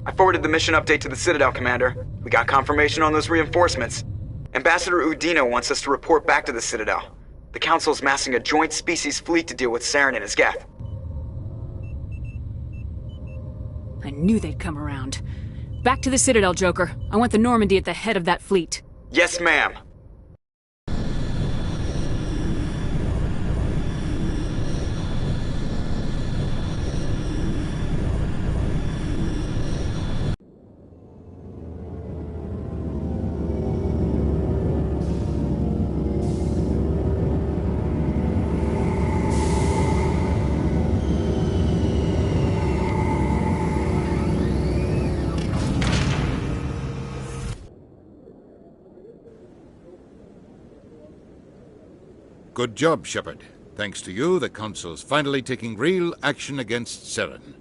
I forwarded the mission update to the Citadel, Commander. We got confirmation on those reinforcements. Ambassador Udina wants us to report back to the Citadel. The Council's massing a joint species fleet to deal with Saren and his Geth. I knew they'd come around. Back to the Citadel, Joker. I want the Normandy at the head of that fleet. Yes, ma'am. Good job, Shepard. Thanks to you, the Council's finally taking real action against Saren.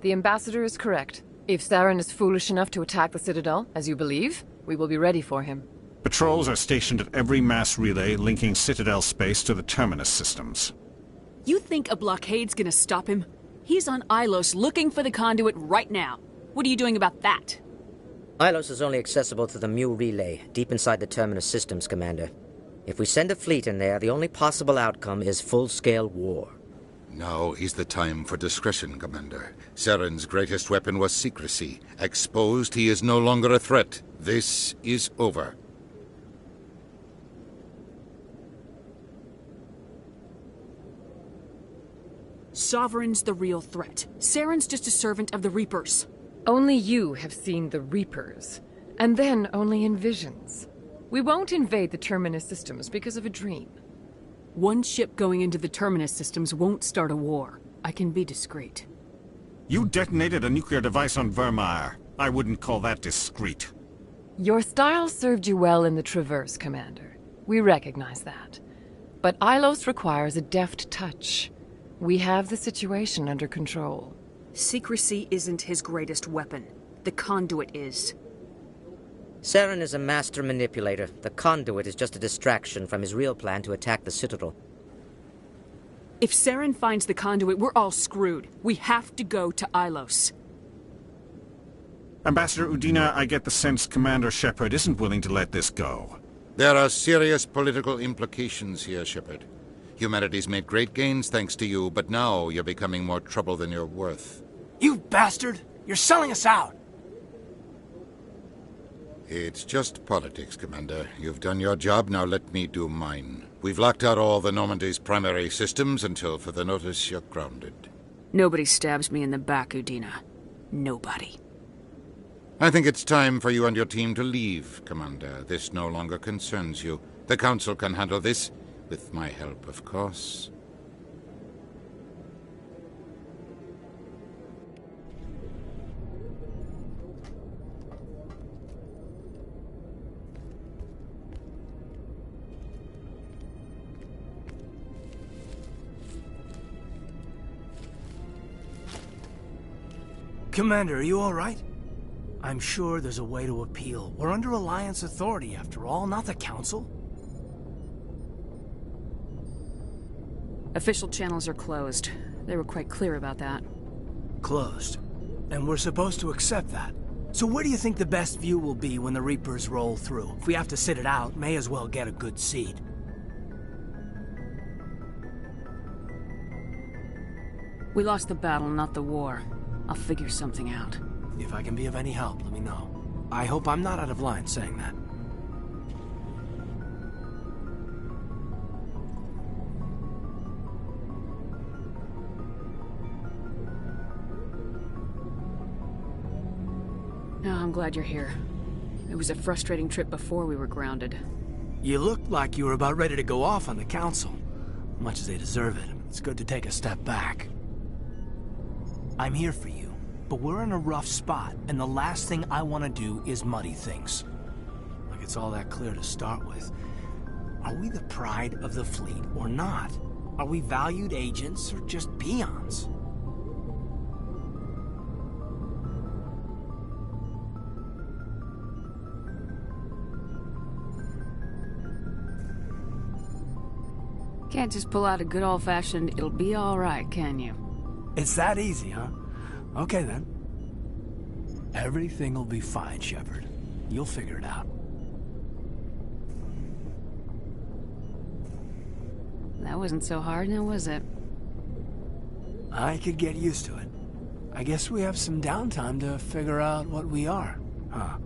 The Ambassador is correct. If Saren is foolish enough to attack the Citadel, as you believe, we will be ready for him. Patrols are stationed at every mass relay linking Citadel space to the Terminus systems. You think a blockade's gonna stop him? He's on Ilos looking for the conduit right now. What are you doing about that? Ilos is only accessible to the Mu relay, deep inside the Terminus systems, Commander. If we send a fleet in there, the only possible outcome is full-scale war. Now is the time for discretion, Commander. Saren's greatest weapon was secrecy. Exposed, he is no longer a threat. This is over. Sovereign's the real threat. Saren's just a servant of the Reapers. Only you have seen the Reapers, and then only in visions. We won't invade the Terminus systems because of a dream. One ship going into the Terminus systems won't start a war. I can be discreet. You detonated a nuclear device on Vermeer. I wouldn't call that discreet. Your style served you well in the Traverse, Commander. We recognize that. But Ilos requires a deft touch. We have the situation under control. Secrecy isn't his greatest weapon. The conduit is. Saren is a master manipulator. The conduit is just a distraction from his real plan to attack the Citadel. If Saren finds the conduit, we're all screwed. We have to go to Ilos. Ambassador Udina, I get the sense Commander Shepard isn't willing to let this go. There are serious political implications here, Shepard. Humanity's made great gains thanks to you, but now you're becoming more trouble than you're worth. You bastard! You're selling us out! It's just politics, Commander. You've done your job, now let me do mine. We've locked out all the Normandy's primary systems until further notice you're grounded. Nobody stabs me in the back, Udina. Nobody. I think it's time for you and your team to leave, Commander. This no longer concerns you. The Council can handle this, with my help, of course. Commander, are you all right? I'm sure there's a way to appeal. We're under Alliance authority, after all, not the Council. Official channels are closed. They were quite clear about that. Closed. And we're supposed to accept that. So where do you think the best view will be when the Reapers roll through? If we have to sit it out, may as well get a good seat. We lost the battle, not the war. I'll figure something out. If I can be of any help, let me know. I hope I'm not out of line saying that. No, I'm glad you're here. It was a frustrating trip before we were grounded. You looked like you were about ready to go off on the Council. Much as they deserve it, it's good to take a step back. I'm here for you, but we're in a rough spot, and the last thing I want to do is muddy things. Like it's all that clear to start with. Are we the pride of the fleet or not? Are we valued agents or just peons? Can't just pull out a good old-fashioned, it'll be all right, can you? It's that easy, huh? Okay, then. Everything will be fine, Shepard. You'll figure it out. That wasn't so hard, now was it? I could get used to it. I guess we have some downtime to figure out what we are, huh?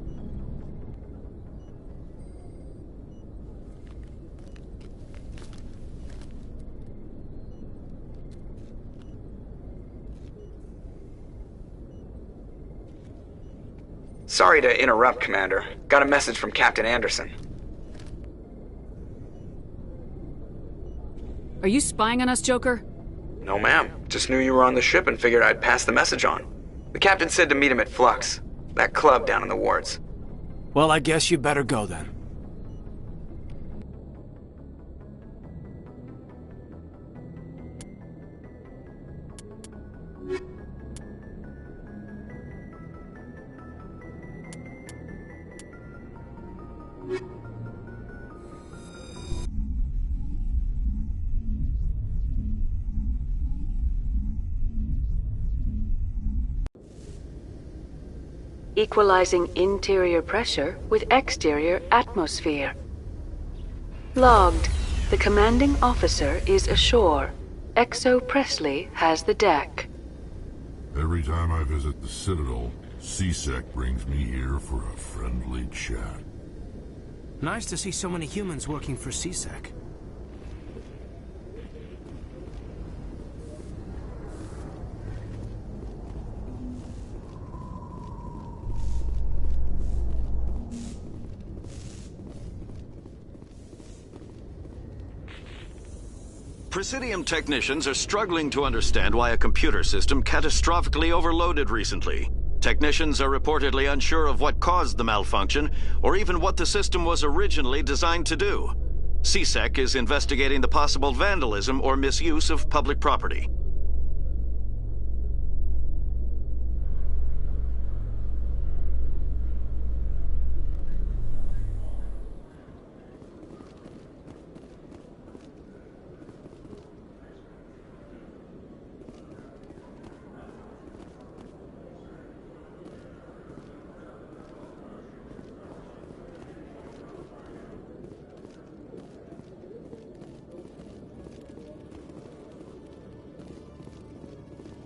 Sorry to interrupt, Commander. Got a message from Captain Anderson. Are you spying on us, Joker? No, ma'am. Just knew you were on the ship and figured I'd pass the message on. The captain said to meet him at Flux, that club down in the wards. Well, I guess you better go then. Equalizing interior pressure with exterior atmosphere. Logged. The commanding officer is ashore. Exo Presley has the deck. Every time I visit the Citadel, C-Sec brings me here for a friendly chat. Nice to see so many humans working for C-Sec. Presidium technicians are struggling to understand why a computer system catastrophically overloaded recently. Technicians are reportedly unsure of what caused the malfunction, or even what the system was originally designed to do. C-Sec is investigating the possible vandalism or misuse of public property.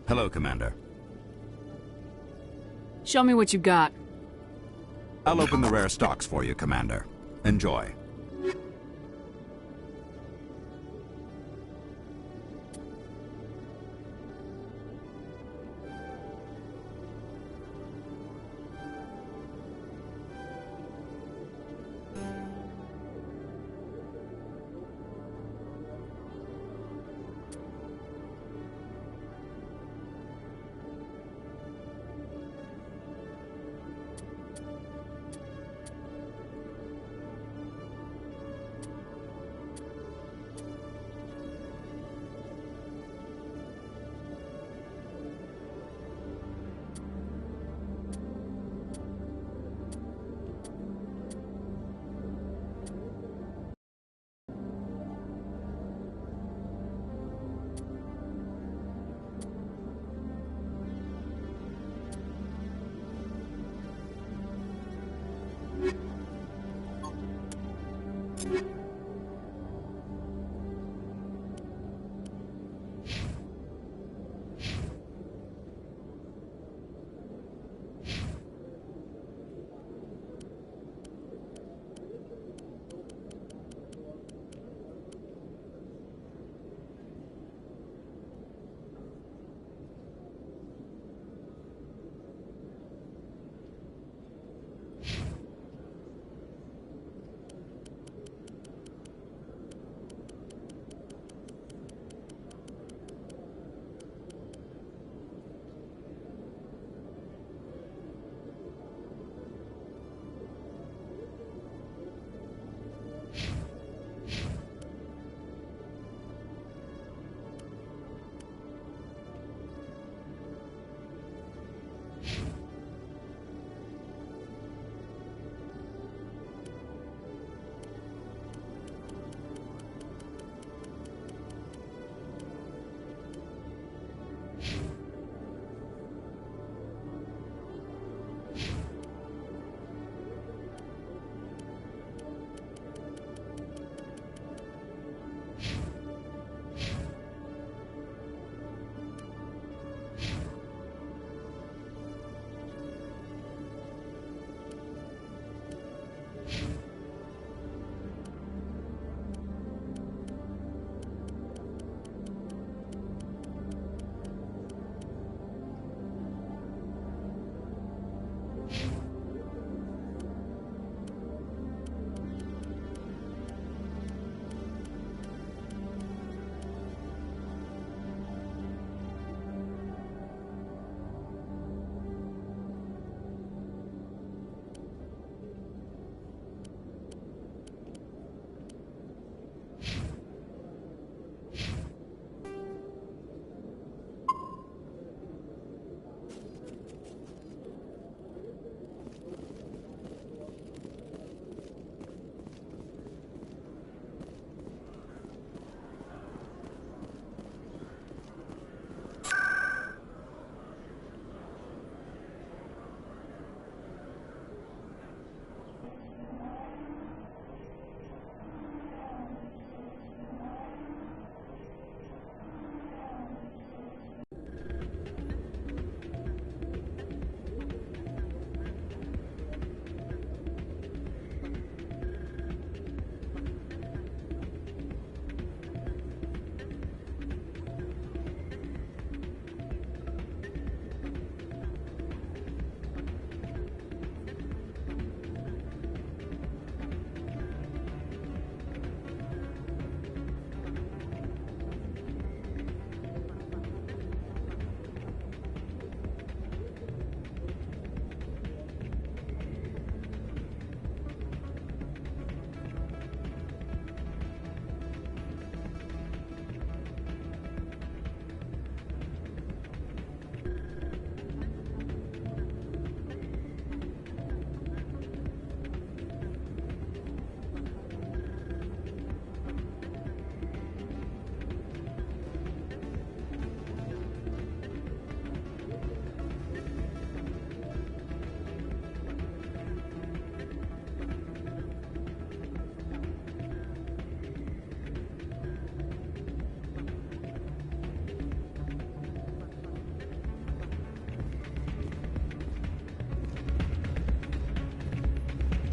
Hello, Commander. Show me what you got. I'll open the rare stocks for you, Commander. Enjoy.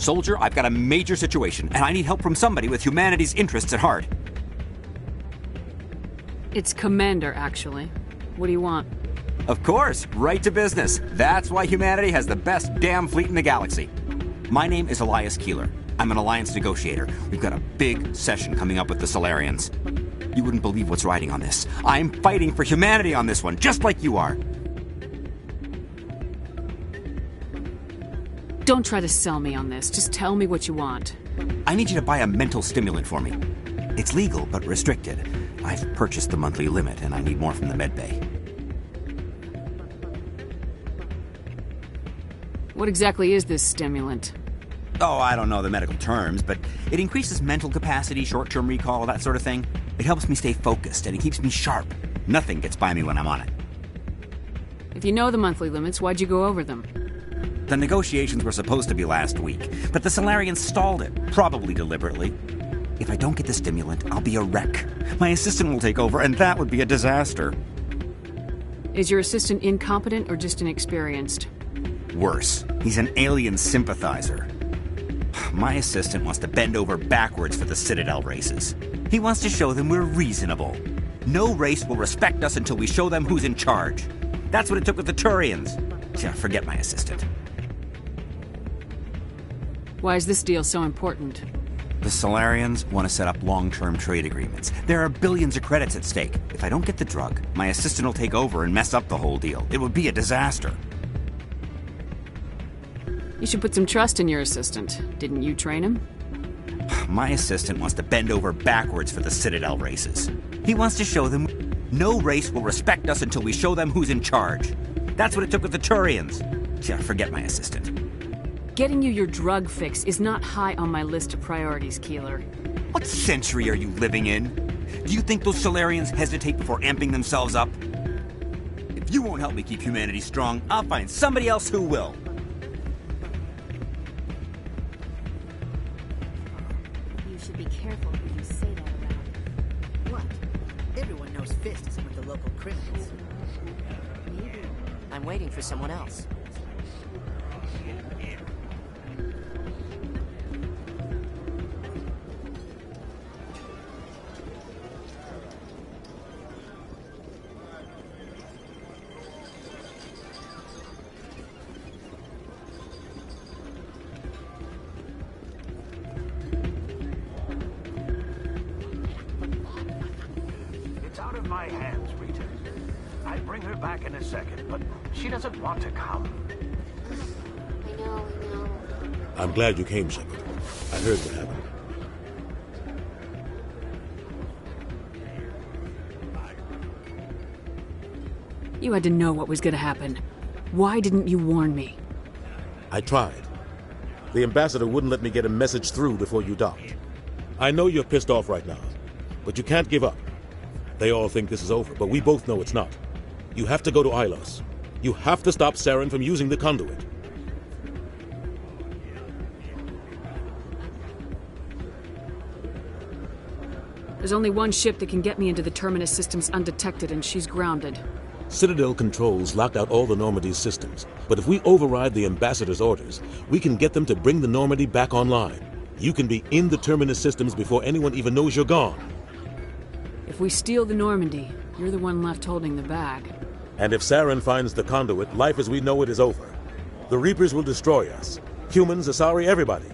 Soldier, I've got a major situation, and I need help from somebody with humanity's interests at heart. It's Commander, actually. What do you want? Of course, right to business. That's why humanity has the best damn fleet in the galaxy. My name is Elias Keeler. I'm an alliance negotiator. We've got a big session coming up with the Solarians. You wouldn't believe what's riding on this. I'm fighting for humanity on this one, just like you are. Don't try to sell me on this. Just tell me what you want. I need you to buy a mental stimulant for me. It's legal, but restricted. I've purchased the monthly limit, and I need more from the medbay. What exactly is this stimulant? Oh, I don't know the medical terms, but it increases mental capacity, short-term recall, that sort of thing. It helps me stay focused, and it keeps me sharp. Nothing gets by me when I'm on it. If you know the monthly limits, why'd you go over them? The negotiations were supposed to be last week, but the Solarians stalled it, probably deliberately. If I don't get the stimulant, I'll be a wreck. My assistant will take over, and that would be a disaster. Is your assistant incompetent or just inexperienced? Worse, he's an alien sympathizer. My assistant wants to bend over backwards for the Citadel races. He wants to show them we're reasonable. No race will respect us until we show them who's in charge. That's what it took with the Turians. Yeah, forget my assistant. Why is this deal so important? The Solarians want to set up long-term trade agreements. There are billions of credits at stake. If I don't get the drug, my assistant will take over and mess up the whole deal. It would be a disaster. You should put some trust in your assistant. Didn't you train him? My assistant wants to bend over backwards for the Citadel races. He wants to show them no race will respect us until we show them who's in charge. That's what it took with the Turians. Yeah, forget my assistant. Getting you your drug fix is not high on my list of priorities, Keeler. What century are you living in? Do you think those Solarians hesitate before amping themselves up? If you won't help me keep humanity strong, I'll find somebody else who will. You should be careful when you say that around. What? Everyone knows Fist is with the local criminals. Maybe. I'm waiting for someone else. My hands, Rita. I'll bring her back in a second, but she doesn't want to come. I know. I'm glad you came, Shepard. I heard what happened. You had to know what was going to happen. Why didn't you warn me? I tried. The ambassador wouldn't let me get a message through before you docked. I know you're pissed off right now, but you can't give up. They all think this is over, but we both know it's not. You have to go to Ilos. You have to stop Saren from using the conduit. There's only one ship that can get me into the Terminus systems undetected, and she's grounded. Citadel controls locked out all the Normandy's systems, but if we override the ambassador's orders, we can get them to bring the Normandy back online. You can be in the Terminus systems before anyone even knows you're gone. If we steal the Normandy, you're the one left holding the bag. And if Saren finds the conduit, life as we know it is over. The Reapers will destroy us. Humans, Asari, everybody.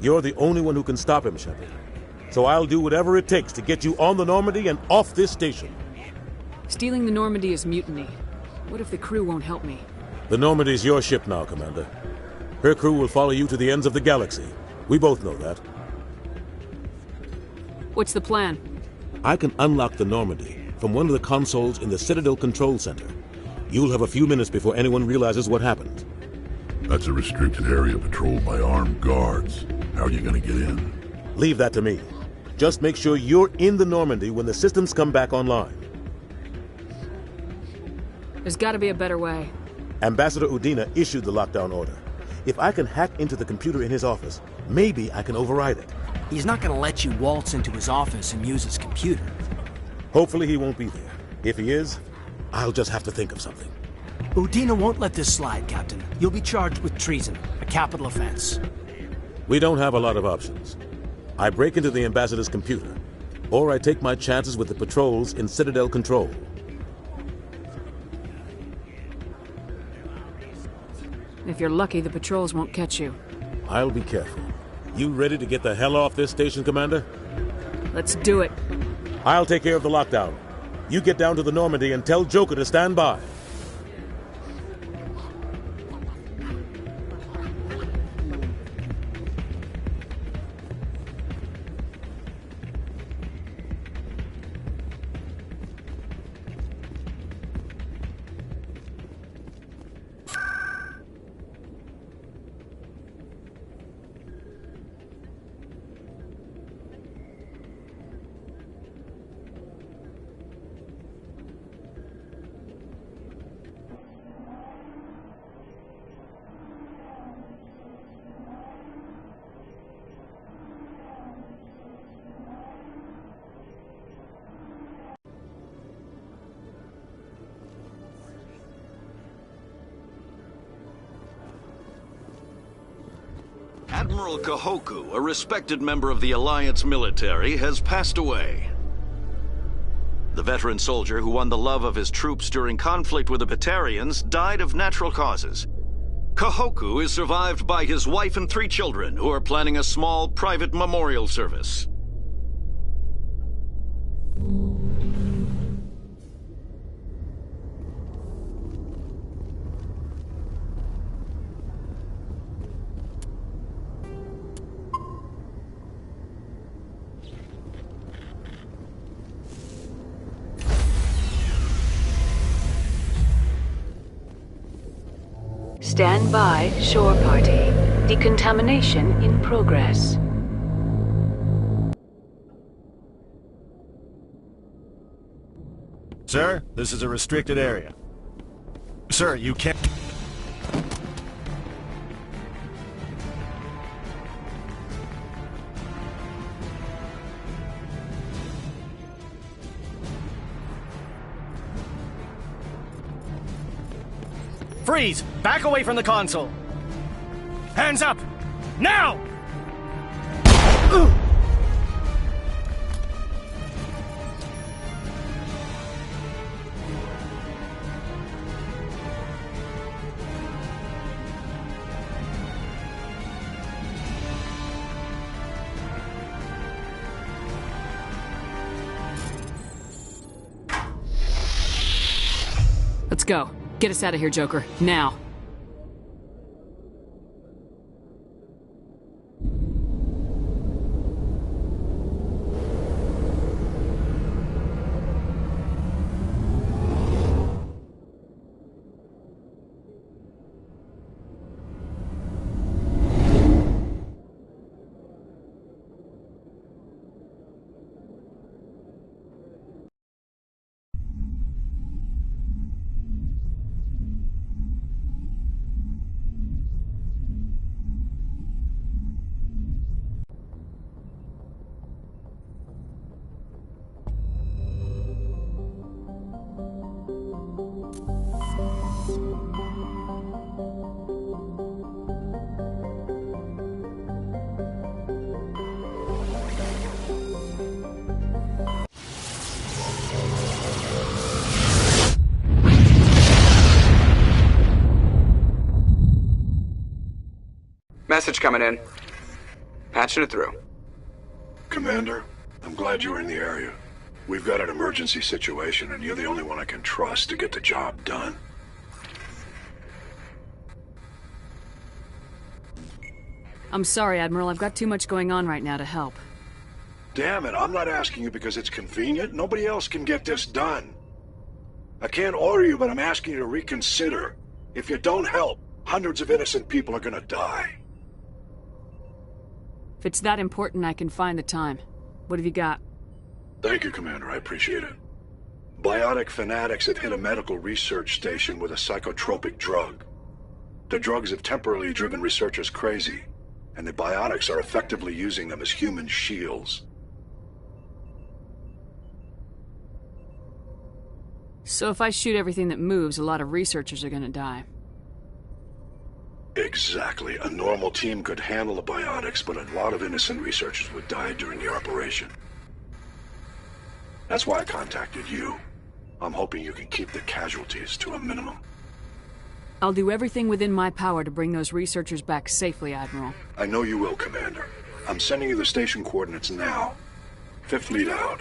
You're the only one who can stop him, Shepard. So I'll do whatever it takes to get you on the Normandy and off this station. Stealing the Normandy is mutiny. What if the crew won't help me? The Normandy's your ship now, Commander. Her crew will follow you to the ends of the galaxy. We both know that. What's the plan? I can unlock the Normandy from one of the consoles in the Citadel Control Center. You'll have a few minutes before anyone realizes what happened. That's a restricted area patrolled by armed guards. How are you gonna get in? Leave that to me. Just make sure you're in the Normandy when the systems come back online. There's gotta be a better way. Ambassador Udina issued the lockdown order. If I can hack into the computer in his office, maybe I can override it. He's not gonna let you waltz into his office and use his computer. Hopefully he won't be there. If he is, I'll just have to think of something. Udina won't let this slide, Captain. You'll be charged with treason, a capital offense. We don't have a lot of options. I break into the Ambassador's computer, or I take my chances with the patrols in Citadel control. If you're lucky, the patrols won't catch you. I'll be careful. You ready to get the hell off this station, Commander? Let's do it. I'll take care of the lockdown. You get down to the Normandy and tell Joker to stand by. Admiral Kahoku, a respected member of the Alliance military, has passed away. The veteran soldier who won the love of his troops during conflict with the Batarians died of natural causes. Kahoku is survived by his wife and 3 children, who are planning a small private memorial service. Stand by, shore party. Decontamination in progress. Sir, this is a restricted area. Sir, you can't... Freeze! Back away from the console! Hands up! Now! Let's go. Get us out of here, Joker. Now. Message coming in. Patching it through. Commander, I'm glad you were in the area. We've got an emergency situation, and you're the only one I can trust to get the job done. I'm sorry, Admiral. I've got too much going on right now to help. Damn it, I'm not asking you because it's convenient. Nobody else can get this done. I can't order you, but I'm asking you to reconsider. If you don't help, hundreds of innocent people are gonna die. If it's that important, I can find the time. What have you got? Thank you, Commander. I appreciate it. Biotic fanatics have hit a medical research station with a psychotropic drug. The drugs have temporarily driven researchers crazy, and the biotics are effectively using them as human shields. So if I shoot everything that moves, a lot of researchers are gonna die. Exactly. A normal team could handle the biotics, but a lot of innocent researchers would die during the operation. That's why I contacted you. I'm hoping you can keep the casualties to a minimum. I'll do everything within my power to bring those researchers back safely, Admiral. I know you will, Commander. I'm sending you the station coordinates now. Fifth lead out.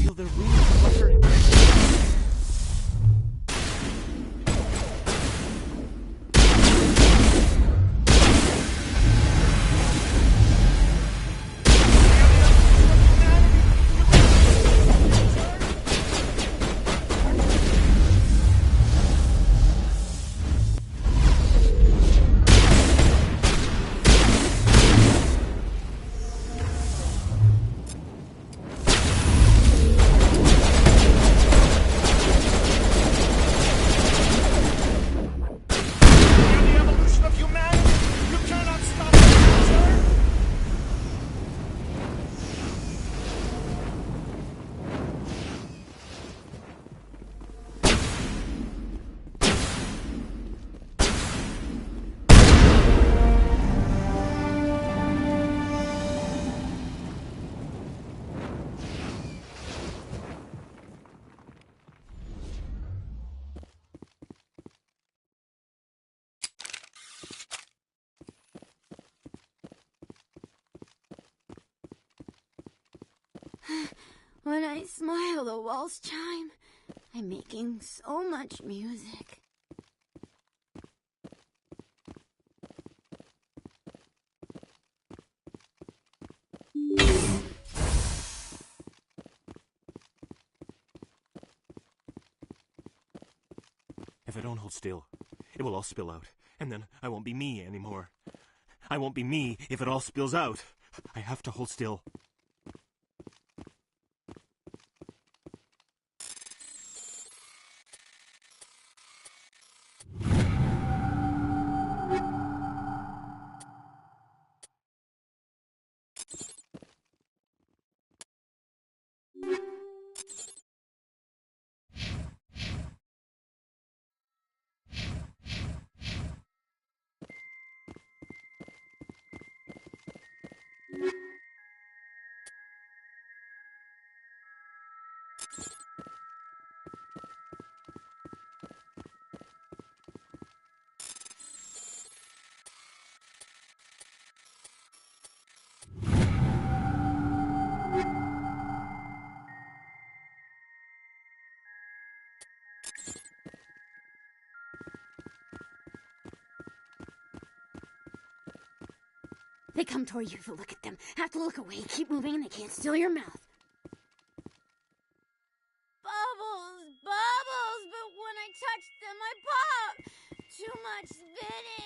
Feel the room fluttering. When I smile, the walls chime. I'm making so much music. If I don't hold still, it will all spill out, and then I won't be me anymore. I won't be me if it all spills out. I have to hold still. They come toward you to look at them. Have to look away. Keep moving and they can't steal your mouth. Bubbles! Bubbles! But when I touch them, I pop! Too much spitting!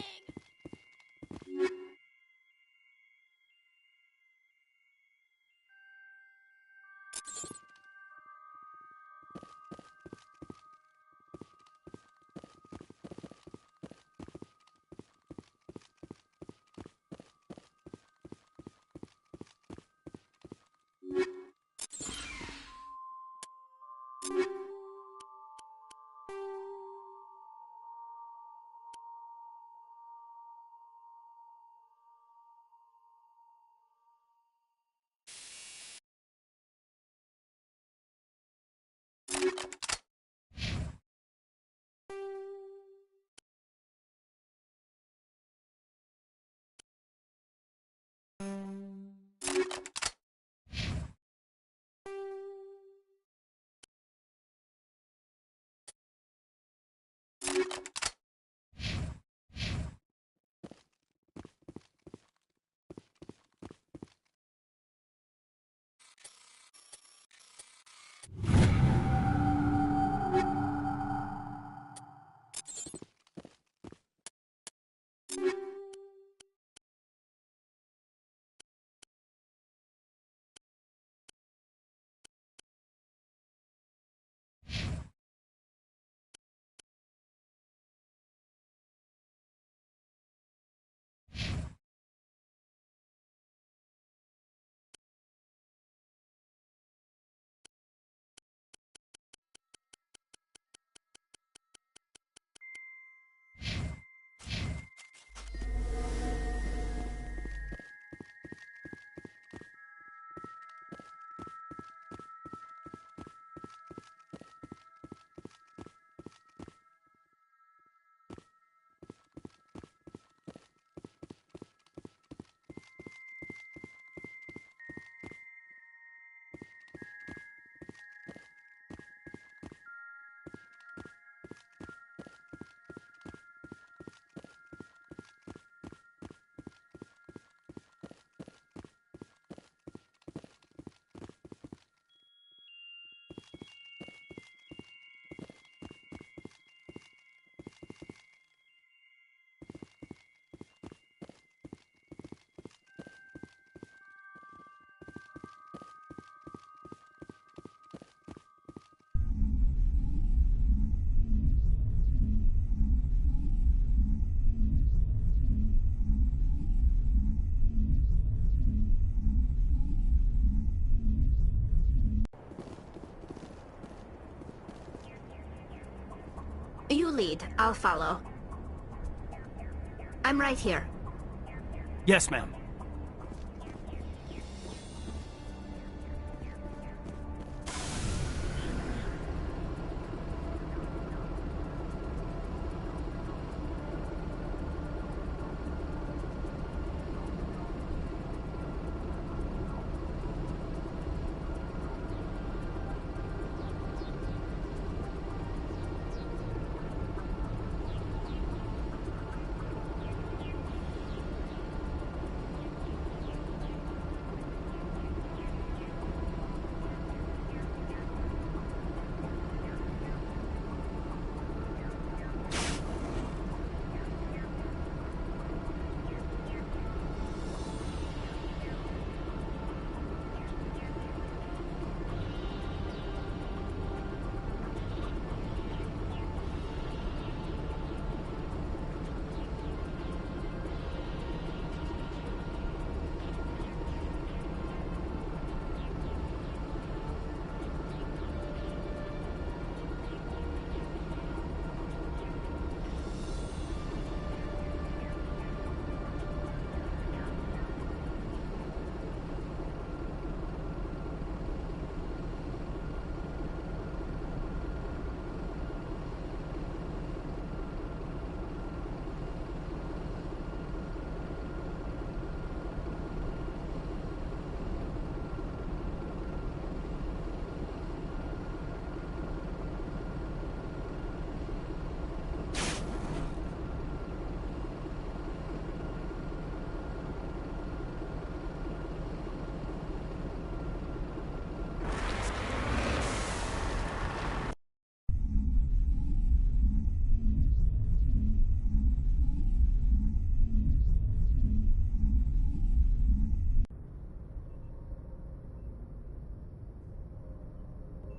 You lead. I'll follow. I'm right here. Yes, ma'am.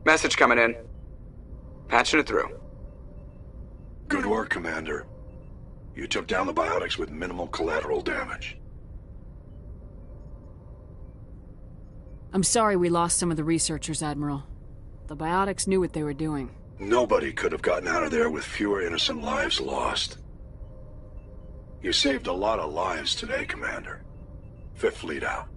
Message coming in. Patching it through. Good work, Commander. You took down the biotics with minimal collateral damage. I'm sorry we lost some of the researchers, Admiral. The biotics knew what they were doing. Nobody could have gotten out of there with fewer innocent lives lost. You saved a lot of lives today, Commander. Fifth Fleet out.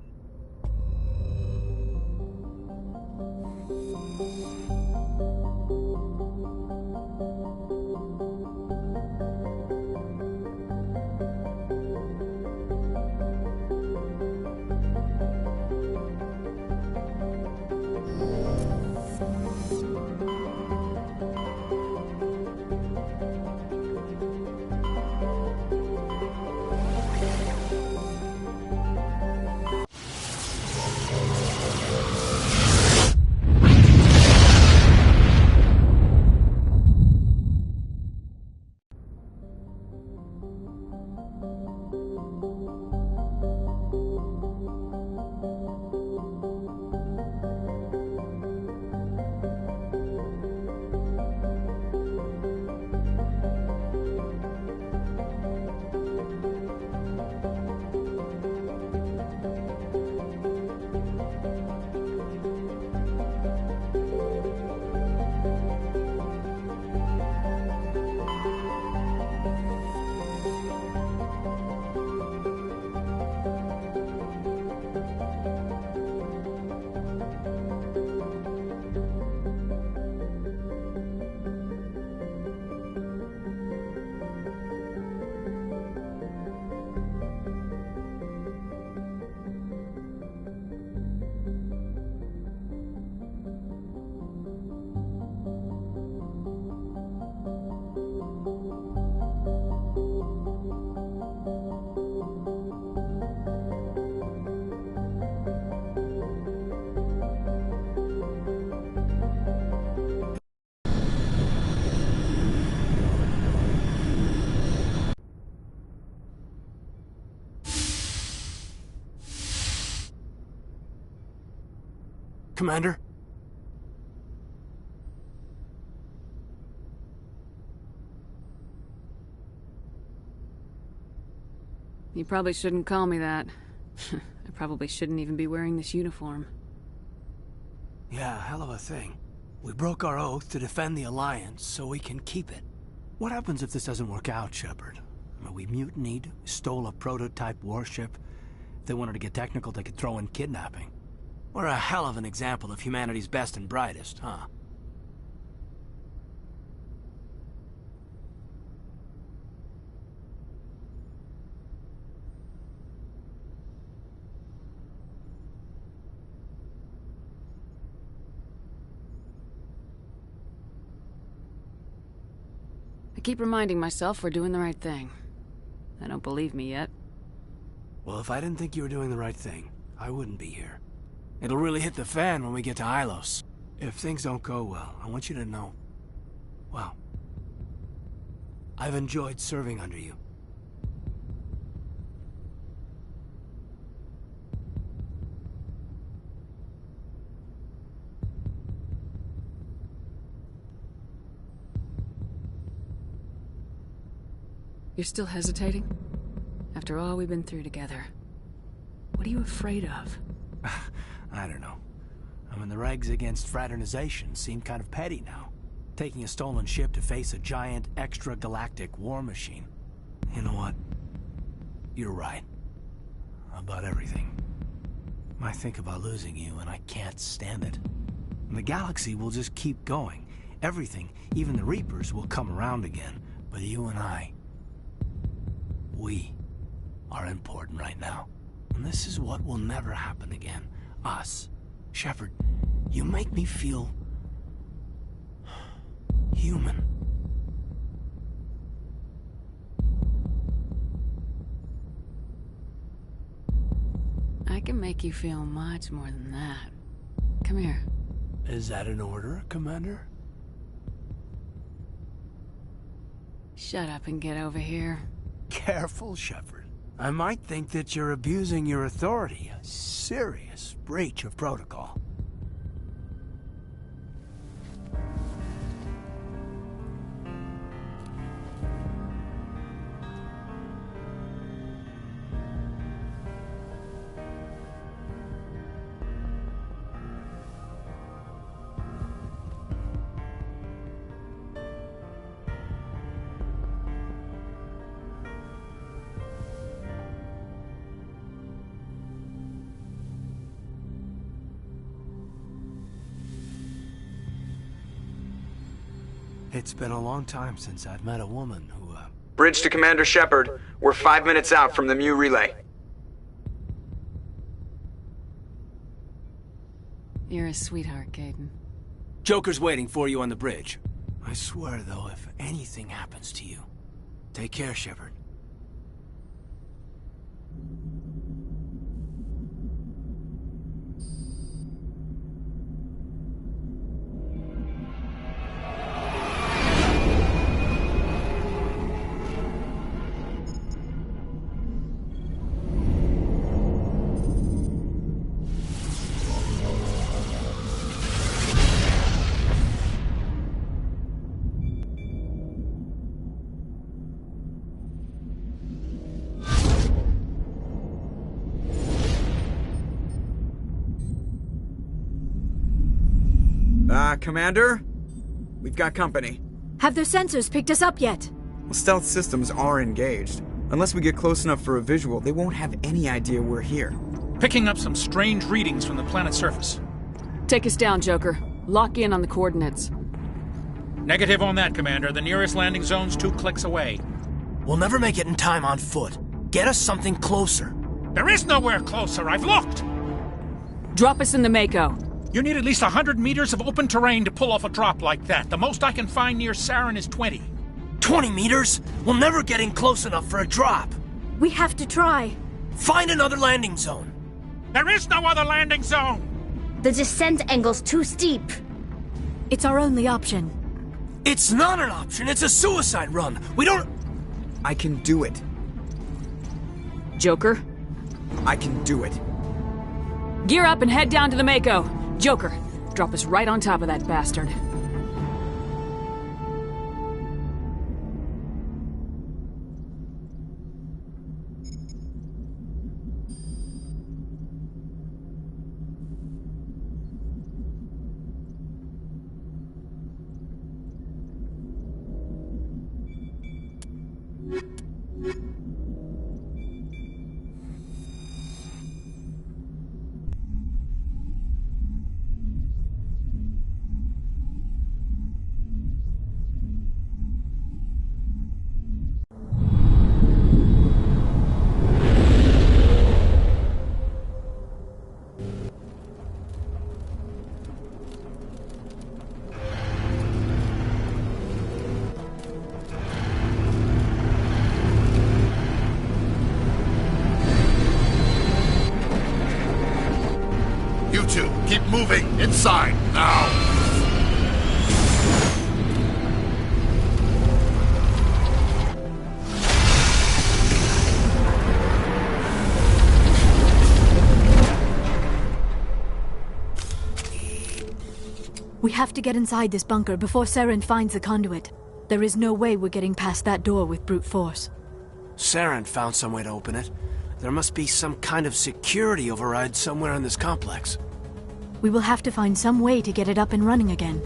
Commander? You probably shouldn't call me that. I probably shouldn't even be wearing this uniform. Yeah, hell of a thing. We broke our oath to defend the Alliance, so we can keep it. What happens if this doesn't work out, Shepard? I mean, we mutinied, stole a prototype warship. If they wanted to get technical, they could throw in kidnapping. We're a hell of an example of humanity's best and brightest, huh? I keep reminding myself we're doing the right thing. They don't believe me yet. Well, if I didn't think you were doing the right thing, I wouldn't be here. It'll really hit the fan when we get to Ilos. If things don't go well, I want you to know, well, I've enjoyed serving under you. You're still hesitating? After all we've been through together. What are you afraid of? I don't know. I mean, the regs against fraternization seem kind of petty now. Taking a stolen ship to face a giant, extra-galactic war machine. You know what? You're right. About everything. I think about losing you, and I can't stand it. And the galaxy will just keep going. Everything, even the Reapers, will come around again. But you and I... we are important right now. And this is what will never happen again. Us. Shepard, you make me feel... human. I can make you feel much more than that. Come here. Is that an order, Commander? Shut up and get over here. Careful, Shepard. I might think that you're abusing your authority. A serious breach of protocol. It's been a long time since I've met a woman who, Bridge to Commander Shepard. We're 5 minutes out from the Mu relay. You're a sweetheart, Caden. Joker's waiting for you on the bridge. I swear, though, if anything happens to you, take care, Shepard. Commander? We've got company. Have their sensors picked us up yet? Well, stealth systems are engaged. Unless we get close enough for a visual, they won't have any idea we're here. Picking up some strange readings from the planet's surface. Take us down, Joker. Lock in on the coordinates. Negative on that, Commander. The nearest landing zone's 2 clicks away. We'll never make it in time on foot. Get us something closer. There is nowhere closer. I've looked. Drop us in the Mako. You need at least 100 meters of open terrain to pull off a drop like that. The most I can find near Saren is 20. 20 meters? We'll never get in close enough for a drop. We have to try. Find another landing zone. There is no other landing zone! The descent angle's too steep. It's our only option. It's not an option. It's a suicide run. We don't... I can do it. Joker? I can do it. Gear up and head down to the Mako. Joker, drop us right on top of that bastard. inside, now! We have to get inside this bunker before Saren finds the conduit. There is no way we're getting past that door with brute force. Saren found some way to open it. There must be some kind of security override somewhere in this complex. We will have to find some way to get it up and running again.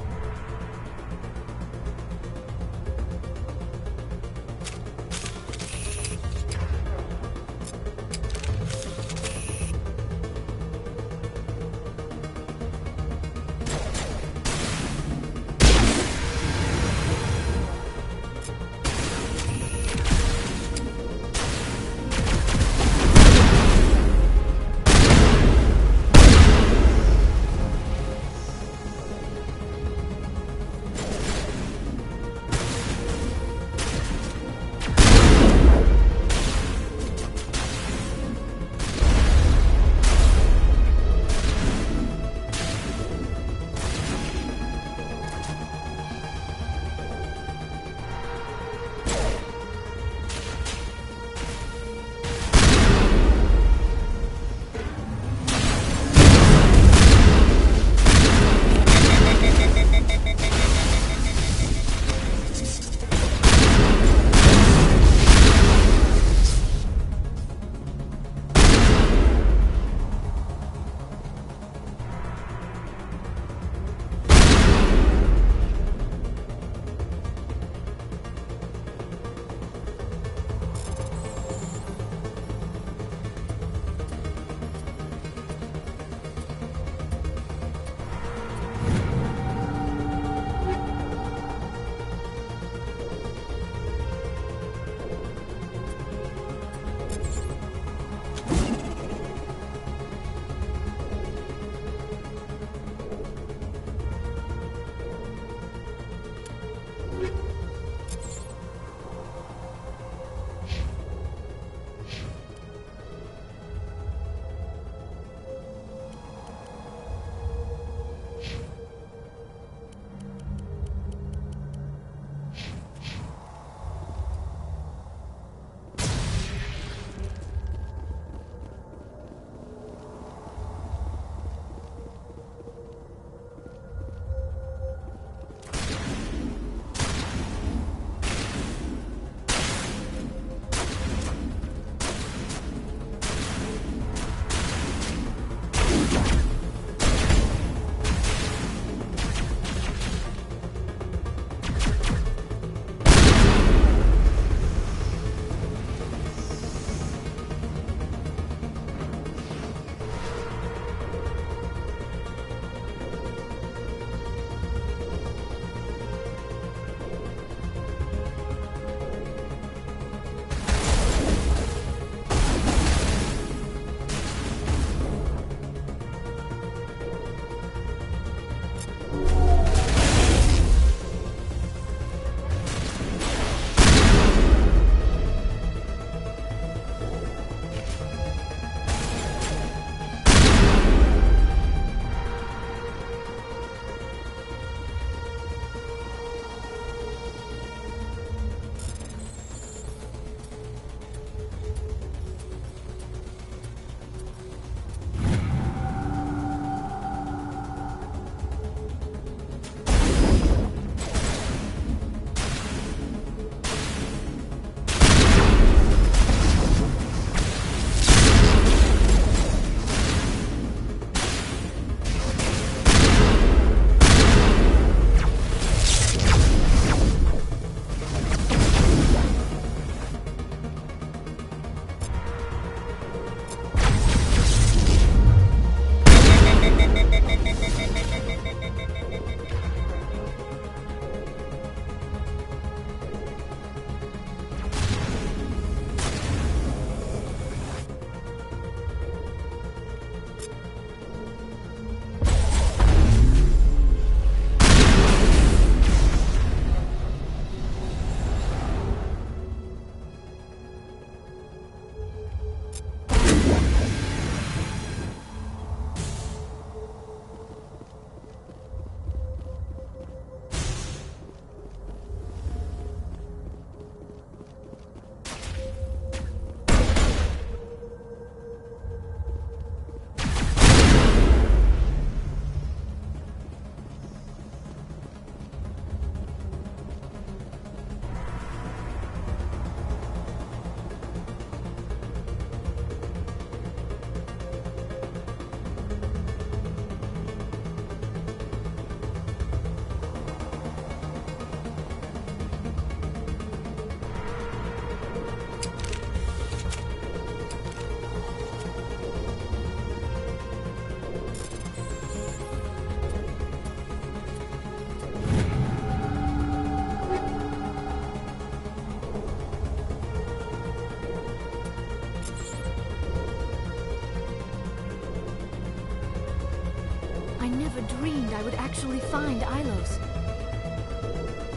never dreamed I would actually find Ilos.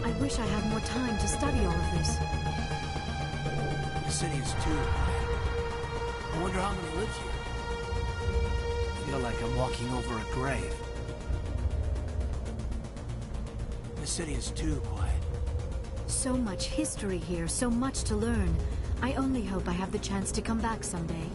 I wish I had more time to study all of this. The city is too quiet. I wonder how many lives here. I feel like I'm walking over a grave. The city is too quiet. So much history here, so much to learn. I only hope I have the chance to come back someday.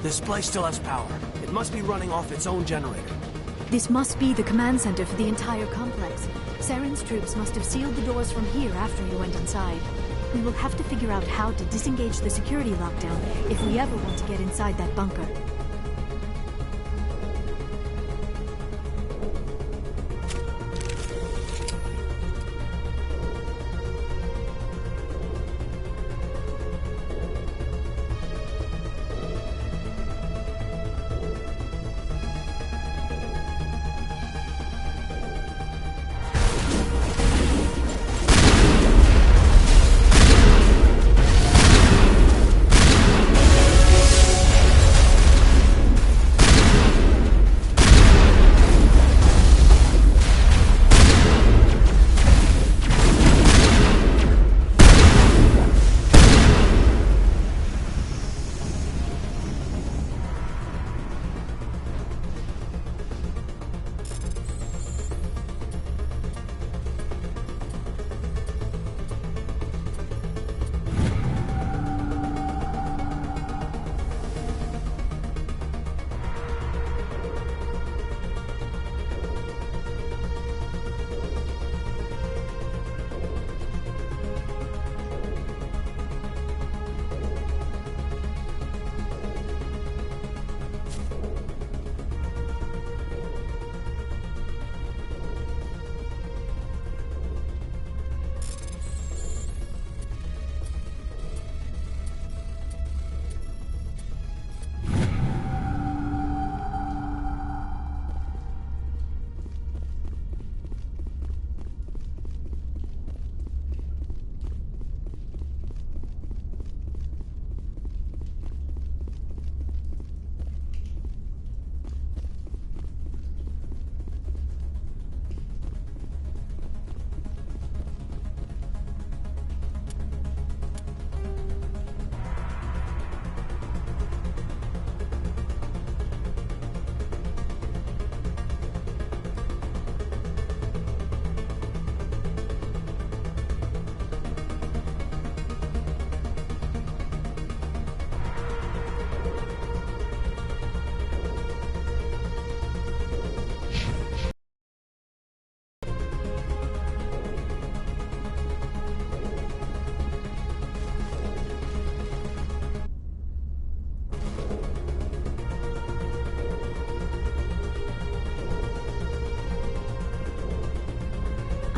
This place still has power. It must be running off its own generator. This must be the command center for the entire complex. Saren's troops must have sealed the doors from here after you went inside. We will have to figure out how to disengage the security lockdown if we ever want to get inside that bunker.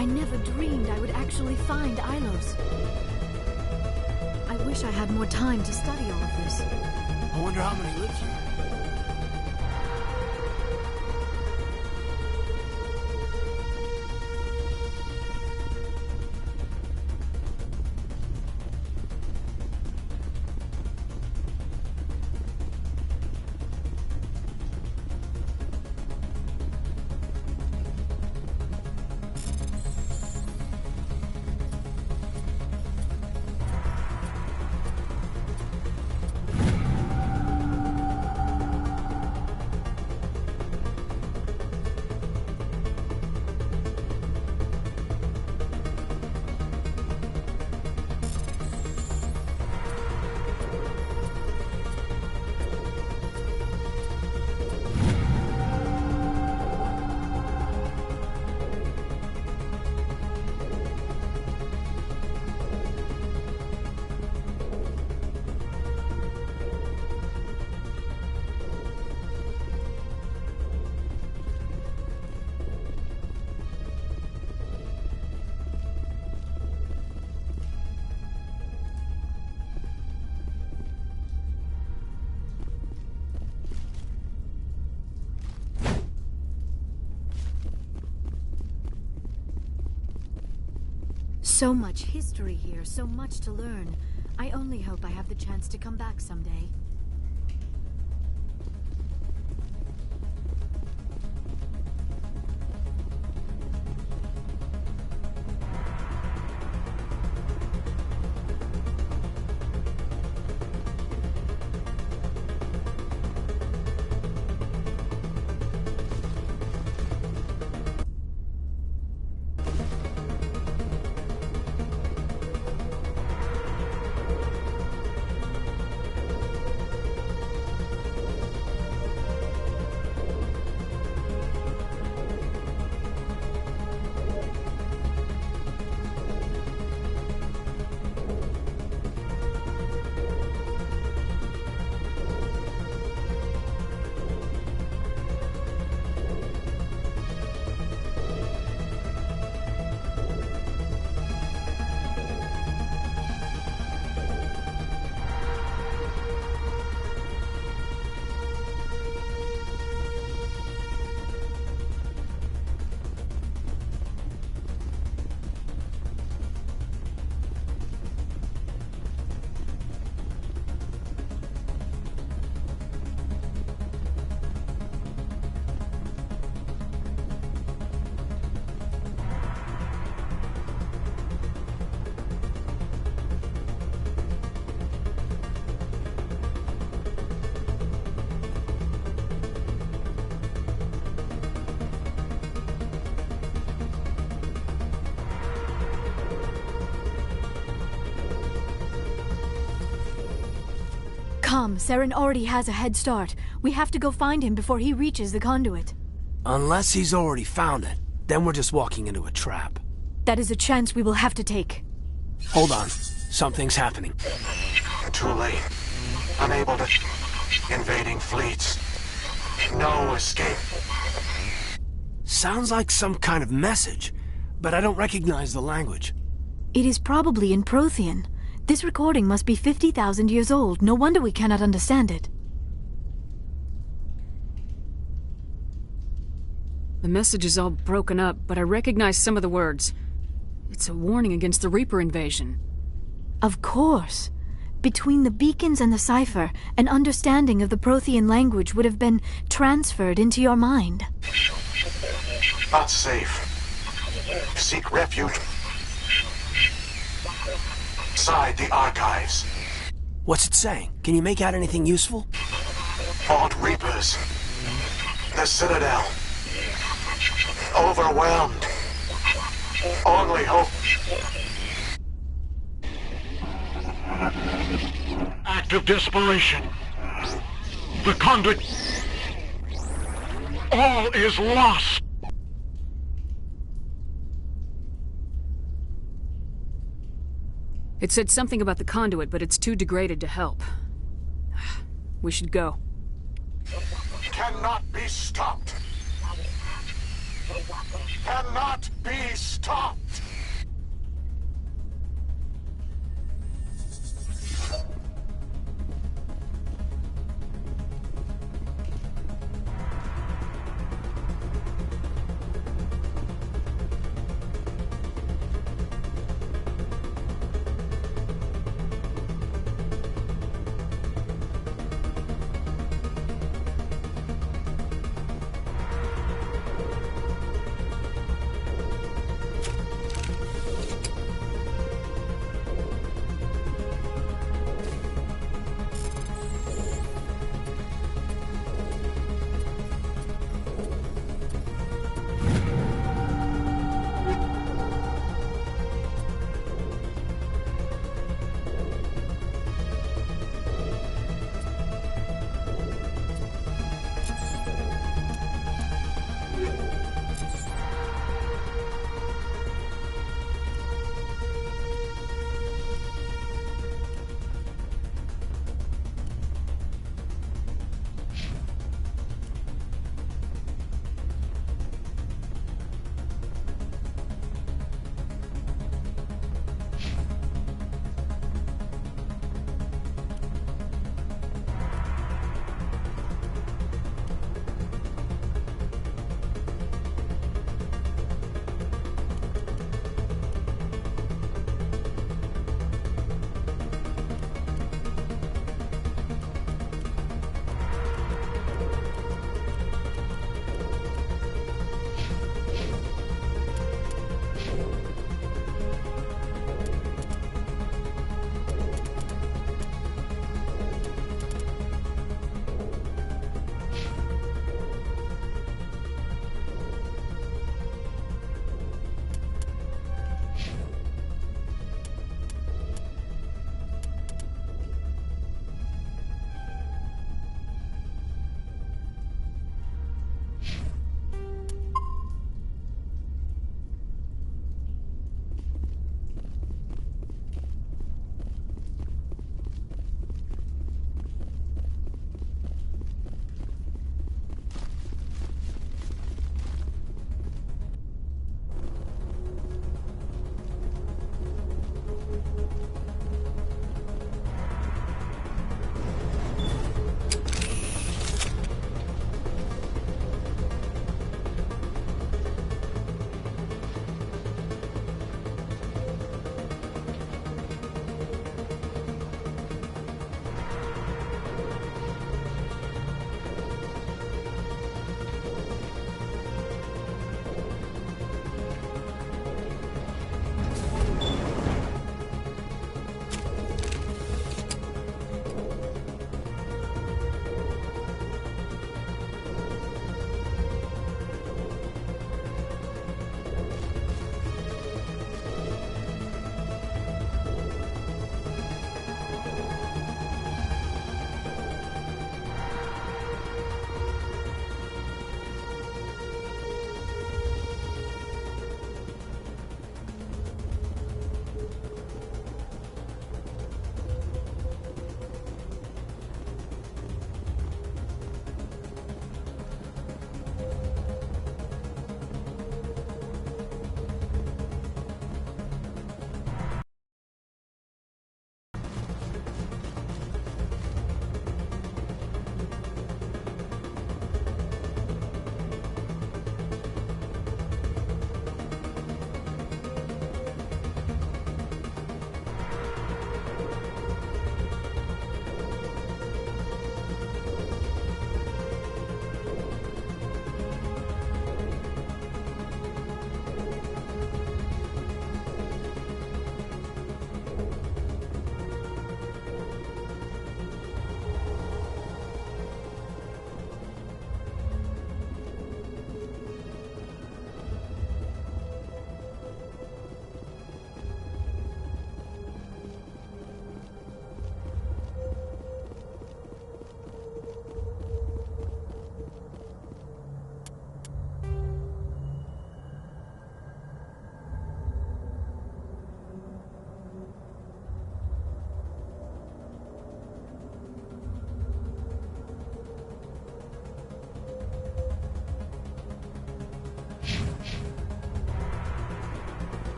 I never dreamed I would actually find Ilos. I wish I had more time to study all of this. I wonder how many live here. So much history here, so much to learn. I only hope I have the chance to come back someday. Come, Saren already has a head start. We have to go find him before he reaches the conduit. Unless he's already found it, then we're just walking into a trap. That is a chance we will have to take. Hold on. Something's happening. Too late. Unable to... Invading fleets. No escape. Sounds like some kind of message, but I don't recognize the language. It is probably in Prothean. This recording must be 50,000 years old. No wonder we cannot understand it. The message is all broken up, but I recognize some of the words. It's a warning against the Reaper invasion. Of course. Between the beacons and the cipher, an understanding of the Prothean language would have been transferred into your mind. Not safe. Seek refuge inside the archives. What's it saying? Can you make out anything useful? Fought Reapers. The Citadel. Overwhelmed. Only hope. Act of desperation. The conduit. All is lost. It said something about the conduit, but it's too degraded to help. We should go. Cannot be stopped. Cannot be stopped.